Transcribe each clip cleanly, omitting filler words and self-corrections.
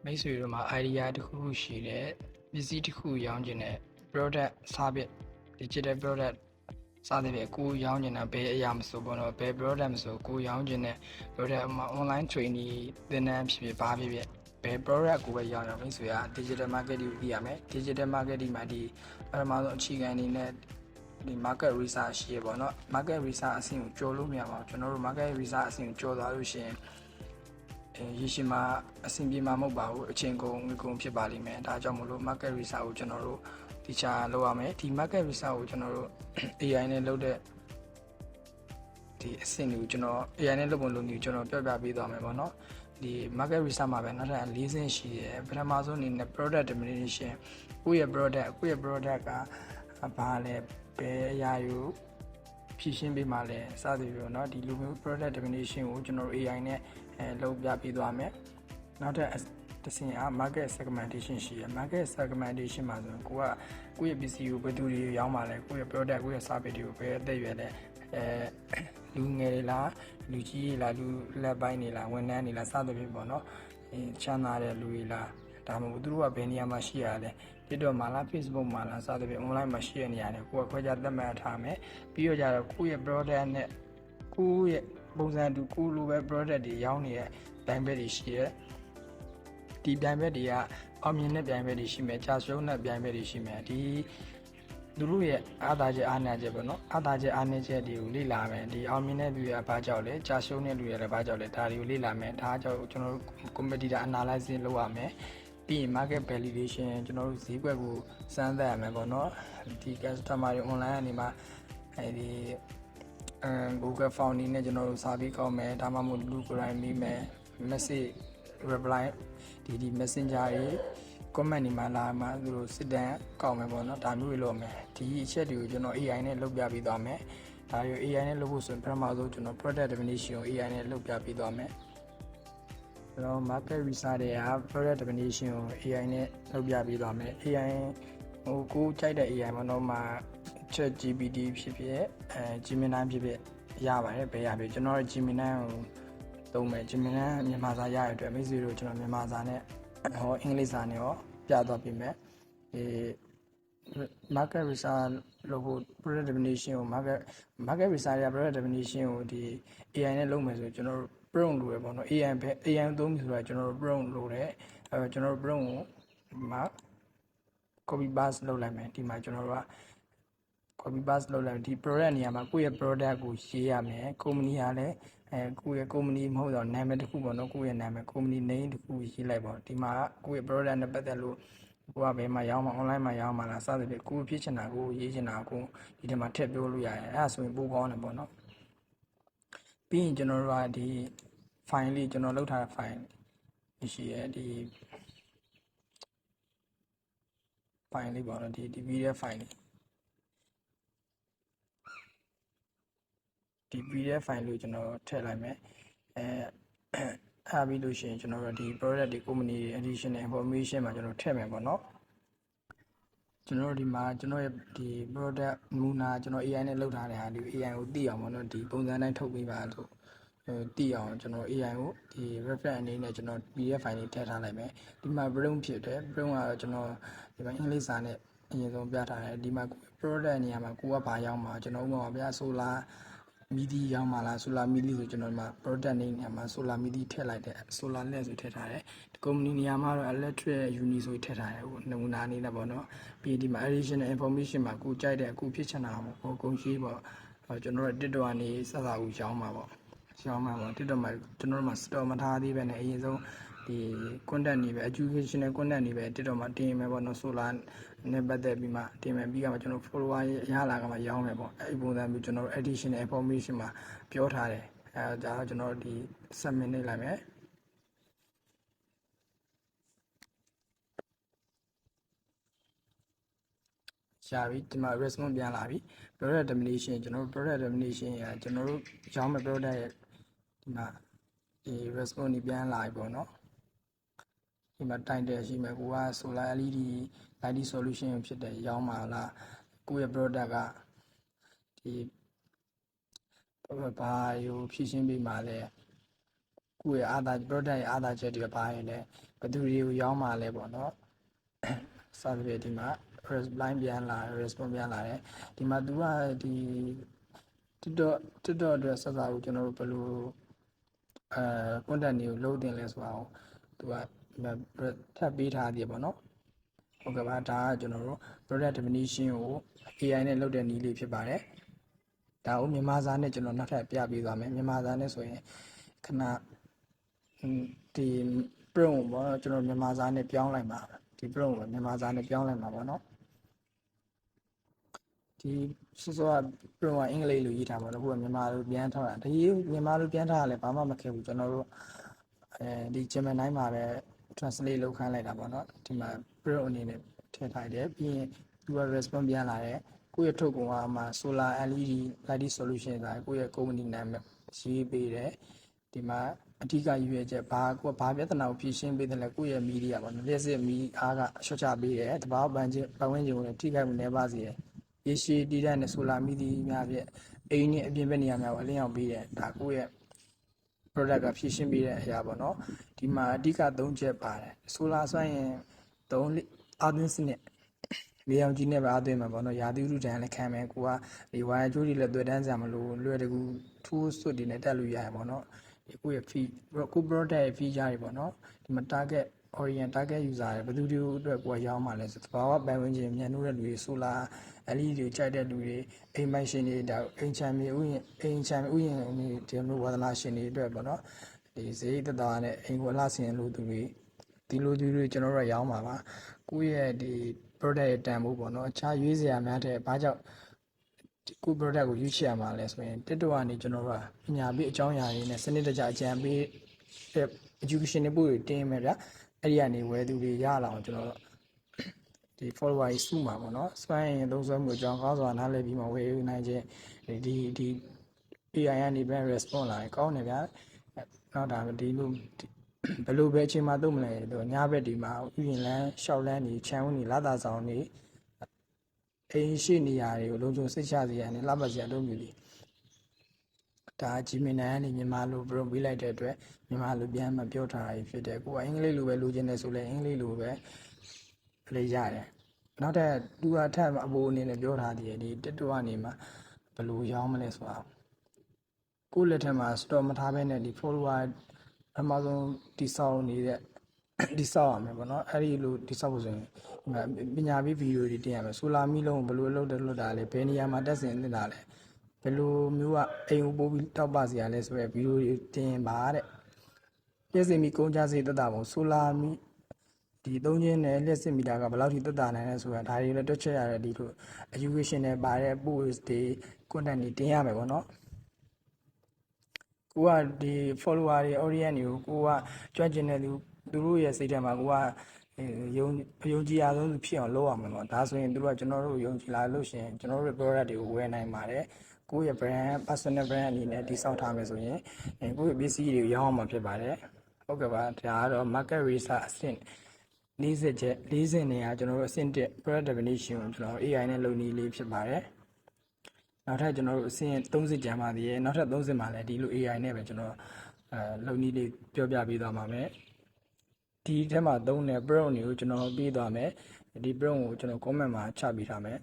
မိတ်ဆွေတို့မှာ idea တစ်ခုခုရှိတယ်ပစ္စည်းတစ်ခုရောင်းချင်တဲ့ product service digital product စသဖြင့်ကိုရောင်းချင်တာဘယ်အရာမဆိုပေါ့နော်ဘယ် product မဆိုကိုရောင်းချင်တဲ့ product မှာ online training သင်တန်းဖြစ်ဖြစ်ဘာဖြစ်ဖြစ်ဘယ် product ကိုပဲရောင်းရမိတ်ဆွေက digital marketing ကိုသိရမယ် digital marketing မှာဒီပထမဆုံးအခြေခံအနေနဲ့ဒီ market research ရှိရပေါ့နော် market research အဆင့်ကိုကျော်လို့မရပါဘူးကျွန်တော်တို့ market research အဆင့်ကိုကျော်သွားလို့ရှိရင်ရေရှည်မှာအဆင်ပြေမှာမဟုတ်ပါဘူးအချိန်ကုန်ငွေကုန်ဖြစ်ပါလိမ့်မယ်ဒါကြောင့်မလို့ market research ကိုကျွန်တော်တို့တခြားလုပ်ရမယ်ဒီ market research ကိုကျွန်တော်တို့ AI နဲ့လုပ်တဲ့ဒီအဆင့်ကိုကျွန်တော် AI နဲ့လုပ်ပုံလုပ်နည်းကျွန်တော်ပြောပြပေးသွားမယ်ပေါ့နော်ဒီ market research မှာပဲနောက်ထပ်၄ဆင့်ရှိတယ်ပထမဆုံးအနေနဲ့ product definition ကိုယ့်ရဲ့ product ကဘာလဲဘယ်အရာယူဖြည့်ရှင်းပေးမှလဲစသည်ဖြင့်เนาะဒီလိုမျိုး product definition ကိုကျွန်တော်တို့ AI နဲ့လုပ်ပြပေးသွားမယ်နောက်ထပ်တစ်ဆင့်အား market segmentation ရှိရ market segmentation မှာဆိုရင်ကိုယ့်ရဲ့ PC ကိုဘယ်သူတွေရောင်းပါလဲကိုယ့်ရဲ့ product ကိုယ့်ရဲ့ service တွေကိုဘယ်အသက်အရွယ်လဲလူငယ်တွေလားလူကြီးတွေလားလူလက်ပိုင်းတွေလားဝန်ထမ်းတွေလားစသဖြင့်ပေါ့နော်ချမ်းသာတဲ့လူတွေလားဒါမှမဟုတ်သူတို့ကဘယ်နေရာမှာရှိရလဲ TikTok မှာလား Facebook မှာလားစသဖြင့် online မှာရှိရနေရတယ်ကိုယ်ကခွဲခြားသတ်မှတ်ထားမယ်ပြီးတော့ကြတော့ကိုယ့်ရဲ့ product နဲ့ကိုယ့်ရဲ့ပုံစံတူကိုလိုပဲ product တွေရောင်းနေတဲ့ပြိုင်ဘက်တွေရှိရဲဒီပြိုင်ဘက်တွေကအောင်မြင်တဲ့ပြိုင်ဘက်တွေရှိမယ်ကြာရှုံးတဲ့ပြိုင်ဘက်တွေရှိမယ်ဒီသူတို့ရဲ့အားသာချက်အားနည်းချက်ပေါ့နော်အားသာချက်အားနည်းချက်တွေကိုလေ့လာမယ်ဒီအောင်မြင်တဲ့လူတွေကဘာကြောက်လဲကြာရှုံးတဲ့လူတွေလည်းဘာကြောက်လဲဒါတွေကိုလေ့လာမယ်ဒါကြောင့်ကျွန်တော်တို့ competitor analysis လုပ်ရမယ်ပြီးရင် market validation ကျွန်တော်တို့ဈေးကွက်ကိုစမ်းသပ်ရမယ်ပေါ့နော်ဒီ customer တွေ online ကနေမှအဲဒီ Google Founding နဲ့ကျွန်တော်တို့စာပြီးကောက်မယ်ဒါမှမဟုတ်လူကိုယ်တိုင်ပြီးမယ် message reply ဒီ messenger တွေ comment တွေမှာလာမှသူတို့စစ်တမ်းကောက်မယ်ပေါ့နော်ဒါမျိုးတွေလုပ်မယ်ဒီအချက်တွေကိုကျွန်တော် AI နဲ့လုပ်ပြပေးသွားမယ်ဒါရော AI နဲ့လုပ်ဖို့ဆိုရင်ပထမဆုံးကျွန်တော် product definition ကို AI နဲ့လုပ်ပြပေးသွားမယ်ကျွန်တော် market research တွေက product definition ကို AI နဲ့လုပ်ပြပေးသွားမယ် AI ဟိုကိုကြိုက်တဲ့ AI မနော်မှာ ChatGPT ဖြစ်ဖြစ်Gemini ဖြစ်ဖြစ်ရပါတယ်ဘယ်ရပြီကျွန်တော် Gemini ကိုသုံးမယ် Gemini မြန်မာစာရရတဲ့အတွက်မိတ်ဆွေတို့ကျွန်တော်မြန်မာစာနဲ့ဟောအင်္ဂလိပ်စာနဲ့ရောပြသွားပေးမယ်market research လို့ product definition ကို market research ရ product definition ကိုဒီ AI နဲ့လုပ်မယ်ဆိုကျွန်တော်တို့ prompt လိုရပေါ့နော် AI သုံးပြီဆိုတာကျွန်တော်တို့ prompt လိုတယ်ကျွန်တော်တို့ prompt ကိုဒီမှာ copy paste လုပ်လိုက်မယ်ဒီမှာကျွန်တော်တို့က copy paste လုပ်လိုက်ဒီ product နေရာမှာကိုယ့်ရဲ့ product ကိုရေးရမယ် company ကလည်းကိုယ့်ရဲ့ company မဟုတ်တော့နာမည်တစ်ခုပေါ့နော်ကိုယ့်ရဲ့နာမည် company name တစ်ခုရေးလိုက်ပေါ့ဒီမှာကိုယ့်ရဲ့ product နဲ့ပတ်သက်လို့ကိုကဘယ်မှာရောင်းမှာ online မှာရောင်းမှာလားစသဖြင့်ကိုဖြစ်ချင်တာကိုရေးချင်တာကိုဒီထဲမှာထည့်ပြောလို့ရတယ်အဲ့ဒါဆိုရင်ပိုကောင်းတယ်ပေါ့နော်ပြီးရင်ကျွန်တော်တို့ကဒီ file လေးကျွန်တော်လုပ်ထားတဲ့ file ရှိရဲဒီ file လေးပေါ့နော်ဒီ PDF file လေးဒီ PDF file လို့ကျွန်တော်ထည့်လိုက်မယ်အားပြီးလို့ရှိရင်ကျွန်တော်တို့ဒီ product ဒီ company additional information မှာကျွန်တော်ထည့်မယ်ပေါ့နော်ကျွန်တော်တို့ဒီမှာကျွန်တော်ရဲ့ဒီ product နမူနာကျွန်တော် AI နဲ့လုပ်ထားတဲ့ဟာဒီ AI ကိုသိအောင်ပေါ့နော်ဒီပုံစံတိုင်းထုတ်ပေးပါလို့သိအောင်ကျွန်တော် AI ကိုဒီ reference အနေနဲ့ကျွန်တော် PDF file လေးထည့်ထားလိုက်မယ်ဒီမှာ prompt ဖြစ်တယ် prompt ကတော့ကျွန်တော်ဒီမှာအင်္ဂလိပ်စာနဲ့အရင်ဆုံးပြထားတယ်ဒီမှာ product နေရာမှာကိုကဘာရောက်မှာကျွန်တော်ဥပမာပြ solar မီဒီရောင်းမှာလား solar မီဒီဆိုကျွန်တော်ဒီမှာ product name နေရာမှာ solar မီဒီထည့်လိုက်တယ် solar led ဆိုထည့်ထားတယ်ဒီ company နေရာမှာတော့ electric uni ဆိုထည့်ထားတယ်ဟိုနမူနာအနေနဲ့ပေါ့နော်ပြီးဒီမှာ additional information မှာကိုကြိုက်တဲ့ကိုဖြစ်ချင်တာပေါ့ဟိုကုန်ရှိပေါ့ကျွန်တော်တို့ TikTok ကနေစစကူရောင်းမှာပေါ့TikTok မှာကျွန်တော်တို့မှာ store မထားသေးပဲねအရင်ဆုံးဒီ content တွေပဲ educational content တွေပဲ TikTok မှာတင်မယ်ပေါ့နော် solar နဲ့ပတ်သက်ပြီးမှတင်မယ်ပြီးတော့ကျွန်တော် follower ရလာကမှရောင်းမယ်ပေါ့အဲ့ဒီပုံစံမျိုးကျွန်တော်တို့ additional information မှာပြောထားတယ်ဒါတော့ကျွန်တော်ဒီ submit နှိပ်လိုက်မယ်ရှာပြီဒီမှာ response ပြန်လာပြီ product definition ကျွန်တော်တို့ product definition ရကျွန်တော်တို့ရောင်းမဲ့ product ရဲ့ဒီမှာဒီ response นี่ပြန်လာပြီပေါ့နော်ဒီမှာ title ရှိမယ်ကိုက solar LED light solution ဖြစ်တယ်ရောင်းမှာလားကိုယ့်ရဲ့ product ကဒီဘာယူဖြည့်ရှင်းပေးမှာလဲ ကိုယ့်ရဲ့အားသာ product ရဲ့အားသာချက်တွေပါရင်လည်းဘယ်သူတွေကိုရောင်းမှာလဲပေါ့နော်စသဖြင့်ဒီမှာ reply ပြန်လာ response ပြန်လာတယ်ဒီမှာ तू ကဒီ TikTok အတွက်ဆက်စားကိုကျွန်တော်တို့ဘယ်လိုcontent တွေကိုလုပ်တင်လဲဆိုတာကို तू ကထပ်ပေးထားသေးပေါ့နော်ဟုတ်ကဲ့ပါဒါကကျွန်တော်တို့ product definition ကို AI နဲ့လုပ်တဲ့နည်းလေးဖြစ်ပါတယ်ဒါကိုမြန်မာစာနဲ့ကျွန်တော်နောက်ထပ်ပြပေးသွားမယ်မြန်မာစာနဲ့ဆိုရင်ခဏဒီ prompt ပေါ့ကျွန်တော်မြန်မာစာနဲ့ပြောင်းလိုက်ပါဒီ prompt ကိုမြန်မာစာနဲ့ပြောင်းလိုက်ပါပေါ့နော်ဒီစောက prompt ကအင်္ဂလိပ်လိုရေးထားပါတော့ခုကမြန်မာလိုပြန်ထားတာဒီမြန်မာလိုပြန်ထားရလဲဘာမှမခက်ဘူးကျွန်တော်တို့ဒီ Gemini မှာပဲ translate လုပ်ခိုင်းလိုက်တာပေါ့နော်ဒီမှာ prompt အနေနဲ့ထည့်ထားတယ်ပြီးရင် သူက response ပြန်လာတယ်ကိုယ့်ရဲ့ထုတ်ကုန်ကမှ solar LED lighting solution ဆိုတာကိုယ့်ရဲ့ company နာမည်ရေးပေးတယ်ဒီမှာအဓိကရည်ရွယ်ချက်ဘာပြဿနာကိုဖြေရှင်းပေးတယ်လဲကိုယ့်ရဲ့ media ပေါ့နော်လျှက်စစ်မီအားကရှော့ချပေးတယ်တဘာပတ်ဝန်းကျင်ကိုလည်းထိခိုက်မှုနည်းပါးစေတယ်ရေရှည်တည်တဲ့ solar မီဒီများဖြင့်အိမ်နဲ့အပြင်ဘက်နေရာများကိုအလင်းရောင်ပေးတယ်ဒါကိုယ့်ရဲ့ product ကဖြည့်ရှင်းပေးတဲ့အရာပေါ့နော်ဒီမှာအဓိက3ချက်ပါတယ် solar ဆိုရင်အားသွင်းစနစ်လေအောင်ကြီးနဲ့ပဲအားသွင်းမှာပေါ့နော်ရာသီဥတုတန်းလည်းခံမယ်ကိုကဒီဝါရကျိုးတွေလည်းတွေ့တန်းစရာမလိုလွယ်တကူထိုးစွတ်တွေနဲ့တက်လို့ရတယ်ပေါ့နော်ဒီကိုယ့်ရဲ့ fee ကို product ရဲ့ feature တွေပေါ့နော်ဒီမှာ target audience target user တွေဘယ်သူတွေအတွက်ကိုရောင်းမှာလဲဆိုတော့ဘာဝပတ်ဝန်းကျင်မြန်နိုးတဲ့လူတွေ solar LED တွေကြိုက်တဲ့လူတွေအိမ်ပိုင်ရှင်တွေဒါအိမ်ချမ်းမြေဥယျာဉ်ဒီလိုဝါသနာရှင်တွေအတွက်ပေါ့နော်ဒီဈေးသက်သာနဲ့အိမ်ကိုလှဆင်လို့သူတွေဒီလိုသူတွေကျွန်တော်တို့ရောင်းပါပါကိုယ့်ရဲ့ဒီ product ရဲ့တန်ဖိုးပေါ့နော်အခြားရွေးစရာများတဲ့ဘာကြောင့်ကို product ကိုရွေးချယ်ရမှာလဲဆိုရင် TikTok ကနေကျွန်တော်တို့ကပညာပေးအကြောင်းအရာတွေနဲ့စနစ်တကျအကြံပေး education တွေပို့တင်မယ်ဗျာအဲ့ဒီကနေဝယ်သူတွေရလာအောင်ကျွန်တော်တို့ဒီ follower ကြီးစုမှာပေါ့နော် spam ရင်သုံးစွဲမှုအကြောင်းကောင်းစွာနားလည်ပြီးမှဝယ်ယူနိုင်ခြင်းဒီ AI ကနေပြန် response လာရင်ကောင်းတယ်ဗျာနောက်ဒါဒီလိုဘယ်လိုပဲအချိန်မှသုံးမလဲတော့ညဘက်ဒီမှာဥယျာဉ်လမ်းရှောက်လမ်းနေခြံဝန်းနေလာတာဆောင်နေအိမ်ရှိနေရာတွေကိုလုံးစုံစိတ်ချစေရတယ်လှပစရာအလုပ်မျိုးတွေဒါ Gemini ကနေမြန်မာလို prompt ပေးလိုက်တဲ့အတွက်မြန်မာလိုပြန်မပြောထားရဖြစ်တယ်ကိုကအင်္ဂလိပ်လိုပဲလိုချင်တယ်ဆိုလဲအင်္ဂလိပ်လိုပဲလေးရတယ်နောက်ထပ်သူကထပ်အပိုးအနေနဲ့ပြောထားသေးတယ်ဒီ TikTok ကနေမှာဘယ်လိုရောင်းမလဲဆိုတာကိုယ့်လက်ထက်မှာ store မထားဘဲနဲ့ဒီ follower အမှဆုံးတိဆောက်နေတဲ့တိဆောက်ရမယ်ပေါ့နော်အဲ့ဒီလိုတိဆောက်ဖို့ဆိုရင်ပညာပေးဗီဒီယိုတွေတင်ရမယ်ဆိုလာမီလုံးဘယ်လိုလုပ်တာလဲဘယ်နေရာမှာတက်ဆင်နေတာလဲဘယ်လိုမျိုးကအိမ်ကိုပို့ပြီးတောက်ပစရာလဲဆိုရယ်ဗီဒီယိုတွေတင်ပါတဲ့ပြည့်စင်မီကုန်ကြစေတက်တာပုံဆိုလာမီဒီ3ချင်းနဲ့လျှက်စစ်မီတာကဘယ်လောက်ထိတက်တာနိုင်လဲဆိုတာဒါတွေလည်းတွက်ချက်ရတယ်ဒီလို education နဲ့ပါတဲ့ post တွေ content တွေတင်ရမယ်ပေါ့နော်ကိုကဒီ follower တွေ audience တွေကိုကကြွကျင်တဲ့သူတို့ရဲ့စိတ်ထဲမှာကိုကယုံကြည်ရဆုံးဖြစ်အောင်လုပ်ရမှာပေါ့ဒါဆိုရင်တို့ကကျွန်တော်တို့ယုံကြည်လာလို့ရှိရင်ကျွန်တော်တို့ရဲ့ product တွေကိုဝယ်နိုင်ပါတယ်ကိုယ့်ရဲ့ brand personal brand အနေနဲ့တည်ဆောက်ထားမယ်ဆိုရင်ကိုယ့်ရဲ့ပစ္စည်းတွေကိုရောင်းအောင်မှာဖြစ်ပါတယ်ဟုတ်ကဲ့ပါဒါကတော့ market research အဆင့်40နေရာကျွန်တော်တို့အဆင့်1 product definition ကိုကျွန်တော် AI နဲ့လုပ်နည်းလေးဖြစ်ပါတယ်နောက်ထပ်ကျွန်တော်တို့အဆင့်30ကျန်ပါသေးတယ်နောက်ထပ်30မှာလည်းဒီလို AI နဲ့ပဲကျွန်တော်လုပ်နည်းလေးပြောပြပေးသွားပါမယ်ဒီထဲမှာသုံးတဲ့ prompt တွေကိုကျွန်တော်ပေးသွားမယ်ဒီ prompt ကိုကျွန်တော် comment မှာချပေးထားမယ်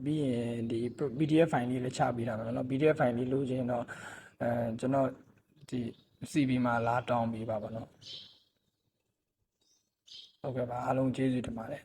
ပြီးရင်ဒီ PDF file လေးလည်းချပေးထားမယ်เนาะ PDF file လေးလိုချင်တော့ကျွန်တော်ဒီ CV မှာလာတောင်းပေးပါပါเนาะဟုတ်ကဲ့ပါအားလုံးကျေးဇူးတင်ပါတယ်